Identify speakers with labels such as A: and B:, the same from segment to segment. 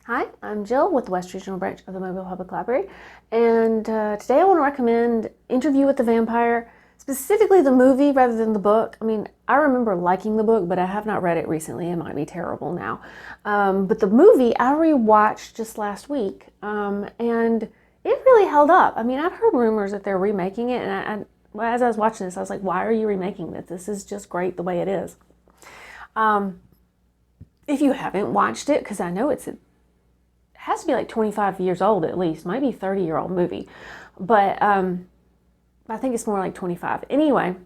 A: Hi, I'm Jill with the West Regional Branch of the Mobile Public Library, and today I want to recommend Interview with the Vampire, specifically the movie rather than the book. I mean, I remember liking the book, but I have not read it recently. It might be terrible now. But the movie I rewatched just last week, and it really held up. I mean, I've heard rumors that they're remaking it, and as I was watching this, I was like, why are you remaking this? This is just great the way it is. If you haven't watched it, because I know it has to be like 25 years old at least, might be 30-year-old movie, but I think it's more like 25. Anyway,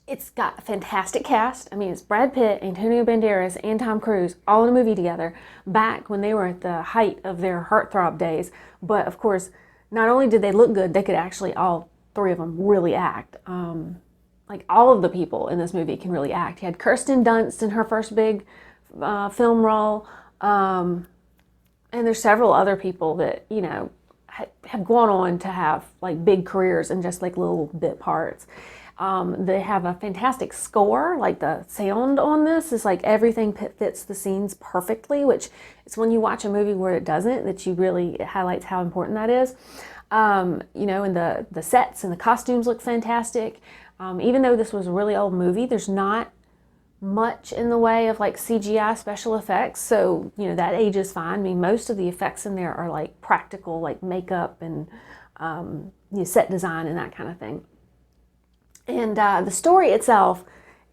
A: it's got a fantastic cast. I mean, it's Brad Pitt, Antonio Banderas, and Tom Cruise all in a movie together back when they were at the height of their heartthrob days. But of course, not only did they look good, they could actually, all three of them, really act. Like all of the people in this movie can really act. You had Kirsten Dunst in her first big film role. And there's several other people that, you know, have gone on to have like big careers and just like little bit parts. They have a fantastic score. Like the sound on this is like everything fits the scenes perfectly, which it's when you watch a movie where it doesn't that you really, it highlights how important that is. You know, and the sets and the costumes look fantastic. Even though this was a really old movie, there's not much in the way of like CGI special effects, so you know that age is fine. I mean, most of the effects in there are like practical, like makeup and you know, set design and that kind of thing. And the story itself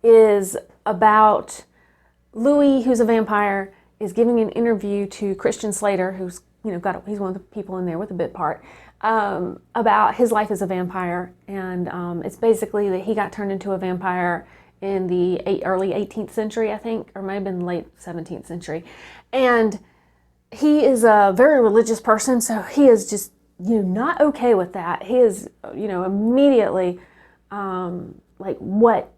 A: is about Louis, who's a vampire, is giving an interview to Christian Slater, who's, you know, he's one of the people in there with a bit part, about his life as a vampire. And it's basically that he got turned into a vampire in the early 18th century, I think, or maybe in late 17th century. And he is a very religious person, so he is just, you know, not okay with that. He is, you know, immediately like, what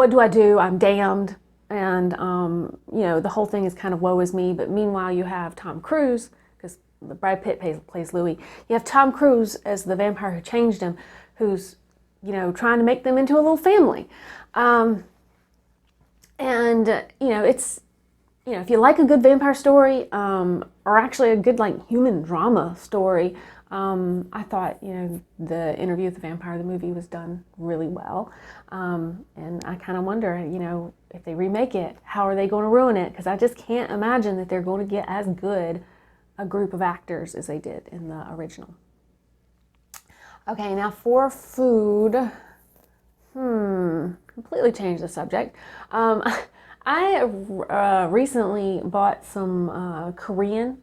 A: do I do? I'm damned. And, you know, the whole thing is kind of woe is me. But meanwhile, you have Tom Cruise, because Brad Pitt plays Louis. You have Tom Cruise as the vampire who changed him, who's, you know, trying to make them into a little family. And, you know, it's, you know, if you like a good vampire story, or actually a good like human drama story, I thought, you know, the Interview with the Vampire, the movie, was done really well. And I kind of wonder, you know, if they remake it, how are they going to ruin it? Because I just can't imagine that they're going to get as good a group of actors as they did in the original. Okay, now for food, completely changed the subject. I recently bought some Korean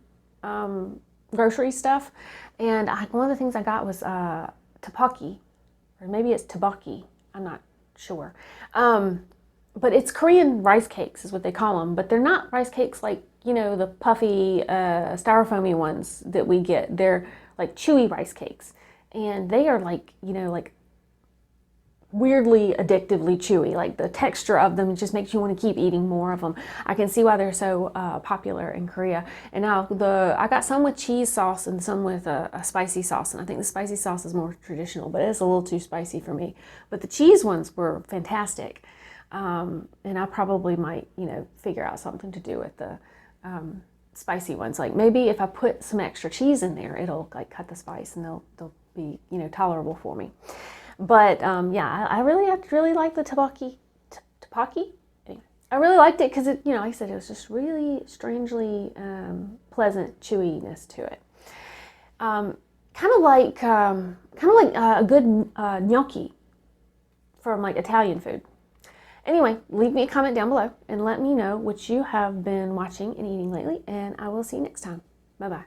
A: grocery stuff, and one of the things I got was tteokbokki, or maybe it's tteokbokki, I'm not sure. But it's Korean rice cakes is what they call them, but they're not rice cakes like, you know, the puffy styrofoamy ones that we get. They're like chewy rice cakes, and they are like, you know, like weirdly addictively chewy. Like the texture of them just makes you want to keep eating more of them. I can see why they're so popular in Korea. And now I got some with cheese sauce and some with a spicy sauce, and I think the spicy sauce is more traditional, but it's a little too spicy for me. But the cheese ones were fantastic, and I probably might, you know, figure out something to do with the spicy ones. Like maybe if I put some extra cheese in there, it'll like cut the spice, and they'll be, you know, tolerable for me. But yeah, I really like the tteokbokki. Anyway, I really liked it because it, you know, like I said, it was just really strangely pleasant chewiness to it. Kind of like a good gnocchi from like Italian food. Anyway, leave me a comment down below and let me know what you have been watching and eating lately, and I will see you next time. Bye bye.